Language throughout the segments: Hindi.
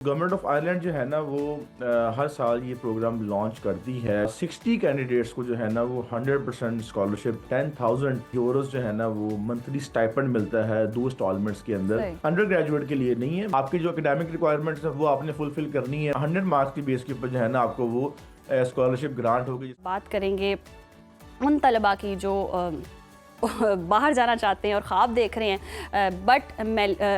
गवर्नमेंट ऑफ आयरलैंड जो है ना वो हर साल ये प्रोग्राम लॉन्च करती है। 60 कैंडिडेट्स को जो है ना वो 100% स्कॉलरशिप 10,000 यूरोस जो है ना वो मंथली स्टाइपेंड मिलता है 2 इंस्टॉलमेंट्स के अंदर। अंडर ग्रेजुएट के लिए नहीं है, आपकी जो एकेडमिक रिक्वायरमेंट्स है वो आपने फुलफिल करनी है। 100 मार्क्स की बेस के ऊपर जो है ना आपको वो स्कॉलरशिप ग्रांट होगी। बात करेंगे उन तलबा की जो बाहर जाना चाहते हैं और ख्वाब देख रहे हैं, बट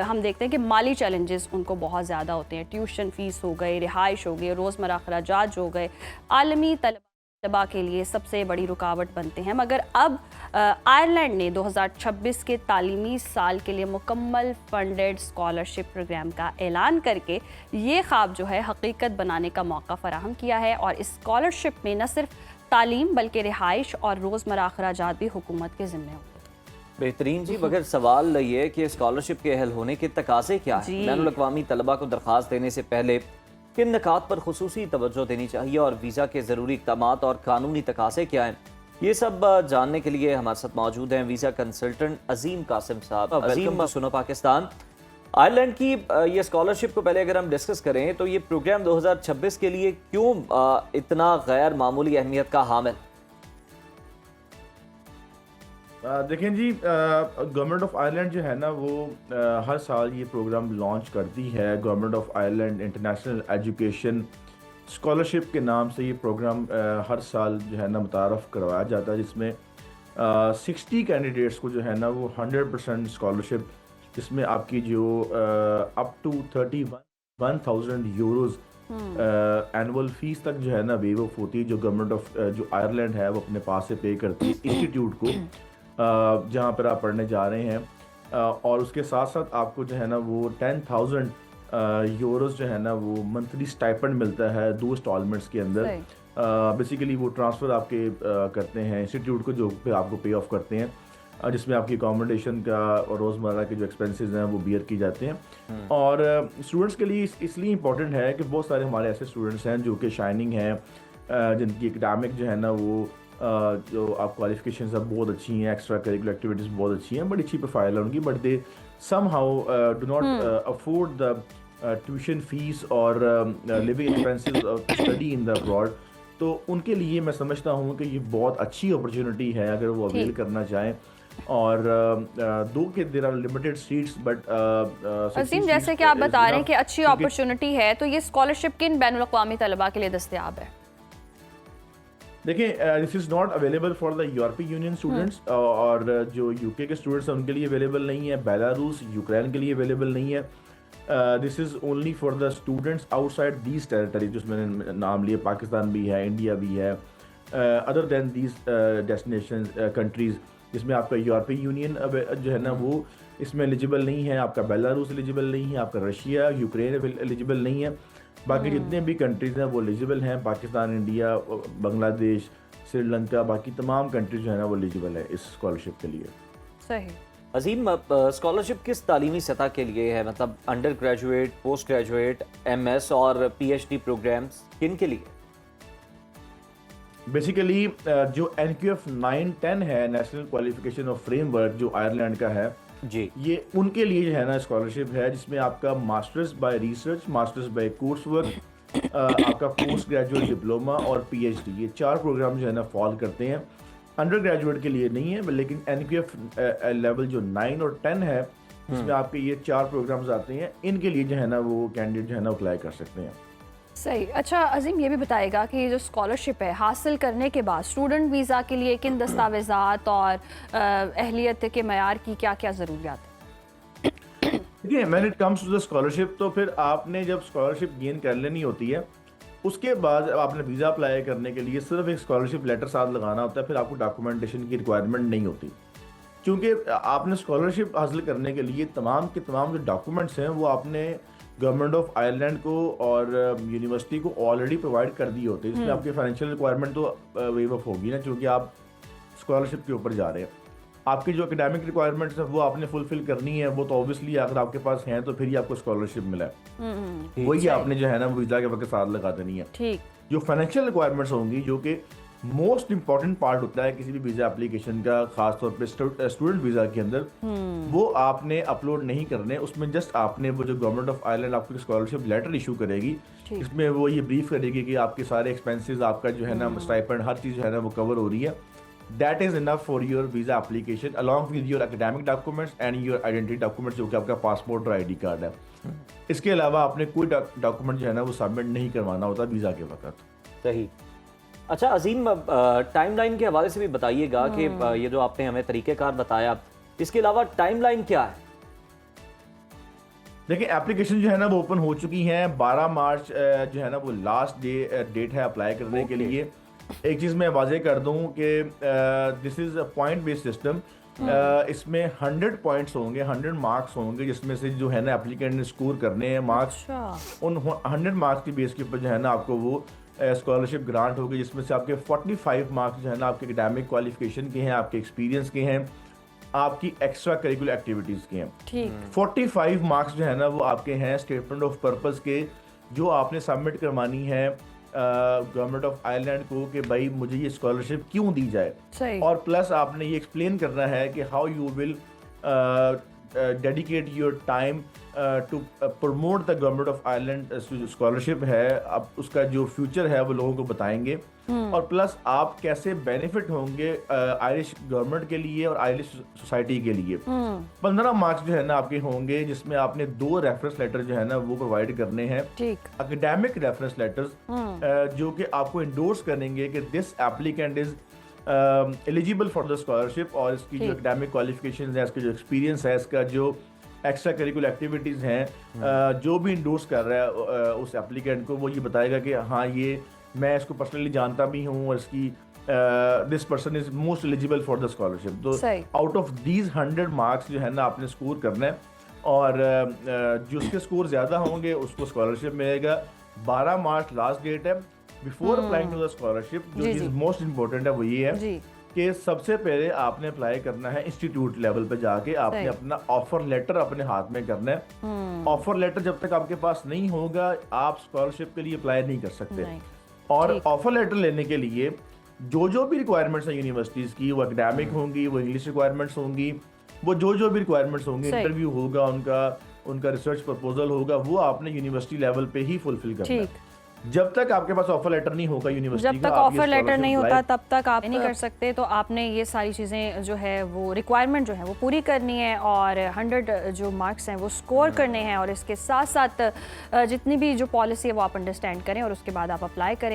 हम देखते हैं कि माली चैलेंजेस उनको बहुत ज़्यादा होते हैं। ट्यूशन फ़ीस हो गई, रिहाइश हो गई, रोज़मर्रा अखराजात हो गए, आलमी तलबा के लिए सबसे बड़ी रुकावट बनते हैं। मगर अब आयरलैंड ने 2026 के तालीमी साल के लिए मुकम्मल फंडेड स्कॉलरशिप प्रोग्राम का ऐलान करके ये ख्वाब जो है हकीकत बनाने का मौका फराहम किया है। और इस स्कॉलरशिप में न सिर्फ तालीम बल्कि रिहाइश और रोज़मर्रा अखराजात भी हुकूमत के ज़िम्मे होंगे। बेहतरीन जी, मगर सवाल ये कि स्कॉलरशिप के अहल होने के तकाज़े क्या हैं? बैनुल-अक़वामी तलबा को दरख्वास्त देने से पहले किन निकात पर खुसूसी तवज्जो देनी चाहिए और वीज़ा के ज़रूरी इक़दामात और कानूनी तकाज़े क्या हैं, ये सब जानने के लिए हमारे साथ मौजूद हैं वीज़ा कंसल्टेंट अजीम कासिम साहब। अजीम, सुनो पाकिस्तान। आयरलैंड की ये स्कॉलरशिप को पहले अगर हम डिस्कस करें तो ये प्रोग्राम 2026 के लिए क्यों इतना गैर मामूली अहमियत का हामिल? देखें जी, गवर्नमेंट ऑफ आयरलैंड जो है ना वो हर साल ये प्रोग्राम लॉन्च करती है। Government of Ireland international education scholarship के नाम से ये प्रोग्राम हर साल जो है ना मुतारफ़ करवाया जाता है, जिसमें 60 कैंडिडेट्स को जो है ना वो 100% स्कॉलरशिप, जिसमें आपकी जो up to 31,000 euros annual fees तक जो है ना वेव ऑफ होती है, जो गवर्नमेंट ऑफ जो आयरलैंड है वो अपने पास से पे करती है इंस्टीट्यूट को जहाँ पर आप पढ़ने जा रहे हैं। और उसके साथ साथ आपको जो है ना वो 10,000 यूरोज़ जो है ना वो मंथली स्टाइपेंड मिलता है 2 इंस्टॉलमेंट्स के अंदर। बेसिकली वो ट्रांसफ़र आपके करते हैं इंस्टीट्यूट को, जो पे आपको पे ऑफ करते हैं, जिसमें आपकी अकोमोडेशन का और रोज़मर्रा के जो एक्सपेंसेस हैं वो बियर की जाते हैं। और स्टूडेंट्स के लिए इसलिए इम्पॉर्टेंट है कि बहुत सारे हमारे ऐसे स्टूडेंट्स हैं जो कि शाइनिंग हैं, जिनकी एकेडमिक जो है ना वो जो आप क्वालिफिकेशन सब बहुत अच्छी हैं, एक्स्ट्रा करिकुलर एक्टिविटीज़ बहुत अच्छी हैं, बड़ी अच्छी प्रोफाइल है उनकी, but they somehow do not afford the tuition fees और living expenses of study in the abroad. तो उनके लिए मैं समझता हूँ कि ये बहुत अच्छी अपॉर्चुनिटी है अगर वो अवेल करना चाहें। और दो के there are limited seats, but Azim, जैसे कि आप बता रहे हैं कि अच्छी अपॉर्चुनिटी है, तो ये स्कॉलरशिप किन बैनुल-अक़वामी तलबा के लिए दस्तयाब है? देखिए, this is not available for the यूरोपीय यूनियन स्टूडेंट्स, और जो यूके के स्टूडेंट्स हैं उनके लिए अवेलेबल नहीं है, बेलारूस यूक्रेन के लिए अवेलेबल नहीं है। This is only for the students outside these territory, जो मैंने नाम लिए, पाकिस्तान भी है, इंडिया भी है, other than these destination countries, जिसमें आपका यूरोपीय यूनियन जो है ना वो इसमें एलिजिबल नहीं है, आपका बेलारूस एलिजिबल नहीं है, आपका रशिया यूक्रेन एलिजिबल नहीं है। बाकी जितने भी कंट्रीज़ हैं वो एलिजिबल हैं, पाकिस्तान, इंडिया, बांग्लादेश, श्रीलंका, बाकी तमाम कंट्रीज जो है ना वो एलिजिबल है इस स्कॉलरशिप के लिए। सही। अजीम, स्कॉलरशिप किस तालीमी सतह के लिए है? मतलब under graduate, post graduate, MS और PhD प्रोग्राम्स किन के लिए? बेसिकली जो NQF 9-10 है, नेशनल क्वालिफिकेशन ऑफ फ्रेमवर्क, जो आयरलैंड का है जी, ये उनके लिए जो है ना स्कॉलरशिप है, जिसमें आपका masters by research, masters by course work, आपका पोस्ट ग्रेजुएट डिप्लोमा और PhD, ये 4 प्रोग्राम जो है ना फॉल करते हैं। अंडर ग्रेजुएट के लिए नहीं है, लेकिन NQF लेवल जो 9 और 10 है, इसमें आपके ये 4 प्रोग्राम्स आते हैं, इनके लिए जो है ना वो कैंडिडेट जो है ना अप्लाई कर सकते हैं। सही। अच्छा अजीम, ये भी बताएगा कि जो स्कॉलरशिप है हासिल करने के बाद स्टूडेंट वीज़ा के लिए किन दस्तावेज़ात और अहलियत के मयार की क्या क्या ज़रूरियात है? देखिए, when it comes to the scholarship, तो फिर आपने जब स्कॉलरशिप गेन कर लेनी होती है, उसके बाद आपने वीज़ा अप्लाई करने के लिए सिर्फ एक स्कॉलरशिप लेटर साथ लगाना होता है, फिर आपको डॉक्यूमेंटेशन की रिक्वायरमेंट नहीं होती, क्योंकि आपने स्कॉलरशिप हासिल करने के लिए तमाम के तमाम जो डॉक्यूमेंट्स हैं वो आपने गवर्नमेंट ऑफ आयरलैंड को और यूनिवर्सिटी को ऑलरेडी प्रोवाइड कर दिए होते हैं। इसमें आपकी फाइनेंशियल रिक्वायरमेंट तो वेव ऑफ होगी ना, क्योंकि आप स्कॉलरशिप के ऊपर जा रहे हैं। आपकी जो एकेडमिक रिक्वायरमेंट्स है वो आपने फुलफिल करनी है, वो तो ऑब्वियसली अगर आपके पास हैं तो फिर ही आपको स्कॉलरशिप मिला है, वही आपने जो है ना वीज़ा के वक्त साथ लगा देनी है। ठीक। जो फाइनेंशियल रिक्वायरमेंट्स होंगी, जो कि मोस्ट इंपॉर्टेंट पार्ट होता है किसी भी वीज़ा एप्लीकेशन का, खासतौर पे स्टूडेंट वीज़ा के अंदर, वो आपने अपलोड नहीं करने। उसमें जस्ट आपने वो जो गवर्नमेंट ऑफ आयरलैंड आपको स्कॉलरशिप लेटर इशू करेगी, इसमें वो ये ब्रीफ करेगी कि आपके सारे एक्सपेंसेस, आपका जो है ना स्टाइपेंड, हर चीज़ जो है ना वो कवर हो रही है। That is enough for your visa application along with your academic documents and your identity documents, जो कि आपका पासपोर्ट और ID कार्ड है। इसके अलावा आपने कोई डॉक्यूमेंट जो है ना वो सबमिट नहीं करवाना होता वीज़ा के वक्त। सही। अच्छा अजीम, टाइमलाइन के हवाले से भी बताइएगा कि ये जो आपने हमें तरीक़ेकार बताया, इसके अलावा टाइमलाइन क्या है? देखिए, एप्लीकेशन जो है ना वो ओपन हो चुकी हैं। 12 मार्च जो है ना वो लास्ट डेट है अप्लाई करने के लिए। एक चीज़ मैं वाजे कर दूं कि this is a point based system. इसमें 100 पॉइंट्स होंगे, 100 मार्क्स होंगे, जिसमें से जो है ना एप्लीकेंट ने स्कोर करने हैं मार्क्स। उन 100 मार्क्स की बेस के ऊपर जो है ना आपको वो स्कॉलरशिप ग्रांट होगी, जिसमें से आपके 45 मार्क्स जो है ना आपके एकेडमिक क्वालिफिकेशन के हैं, आपके एक्सपीरियंस के हैं, आपकी एक्स्ट्रा करिकुलर एक्टिविटीज़ के हैं। ठीक। 45 मार्क्स जो है ना वो आपके हैं स्टेटमेंट ऑफ पर्पस के, जो आपने सबमिट करवानी है गवर्नमेंट ऑफ आयरलैंड को कि भाई मुझे ये स्कॉलरशिप क्यों दी जाए। सही। और प्लस आपने ये एक्सप्लेन करना है कि how you will dedicate your time to promote the government of Ireland scholarship है। अब उसका जो फ्यूचर है वो लोगों को बताएंगे, और प्लस आप कैसे बेनिफिट होंगे आयरिश गवर्नमेंट के लिए और आयरिश सोसाइटी के लिए। 15 मार्क्स जो है ना आपके होंगे, जिसमें आपने 2 रेफरेंस लेटर जो है ना वो प्रोवाइड करने हैं। ठीक। एकेडमिक रेफरेंस लेटर्स जो कि आपको इंडोर्स करेंगे कि this applicant is eligible for the scholarship, और इसकी जो एकेडमिक क्वालिफिकेशन है, इसका जो एक्सपीरियंस है, इसका जो एक्स्ट्रा करिकुलर एक्टिविटीज़ हैं, जो भी इंडोर्स कर रहा है उस एप्लीकेंट को, वो ये बताएगा कि हाँ ये मैं इसको पर्सनली जानता भी हूँ और इसकी this person is most eligible for the scholarship. तो आउट ऑफ दीज 100 मार्क्स जो है ना आपने स्कोर करना है, और जो उसके स्कोर ज़्यादा होंगे उसको स्कॉलरशिप मिलेगा। 12 मार्च लास्ट डेट है। Before applying to the scholarship, जो चीज़ मोस्ट इंपॉर्टेंट है वो ये है कि सबसे पहले आपने अप्लाई करना है इंस्टीट्यूट लेवल पे जाके। आपने अपना ऑफर लेटर अपने हाथ में करना है। ऑफर लेटर जब तक आपके पास नहीं होगा आप स्कॉलरशिप के लिए अप्लाई नहीं कर सकते। और ऑफर लेटर लेने के लिए जो भी रिक्वायरमेंट्स हैं यूनिवर्सिटीज़ की, वो एकेडमिक होंगी, वो इंग्लिश रिक्वायरमेंट्स होंगी, वो जो भी रिक्वायरमेंट्स होंगी, इंटरव्यू होगा उनका रिसर्च प्रपोजल होगा, वो आपने यूनिवर्सिटी लेवल पे ही फुलफिल करना है। जब तक आपके पास ऑफर लेटर नहीं होगा यूनिवर्सिटी जब तक ऑफर लेटर नहीं होता तब तक आप नहीं कर सकते। तो आपने ये सारी चीज़ें जो है वो रिक्वायरमेंट जो है वो पूरी करनी है, और 100 जो मार्क्स हैं वो स्कोर करने हैं, और इसके साथ साथ जितनी भी जो पॉलिसी है वो आप अंडरस्टैंड करें, और उसके बाद आप अप्लाई करें।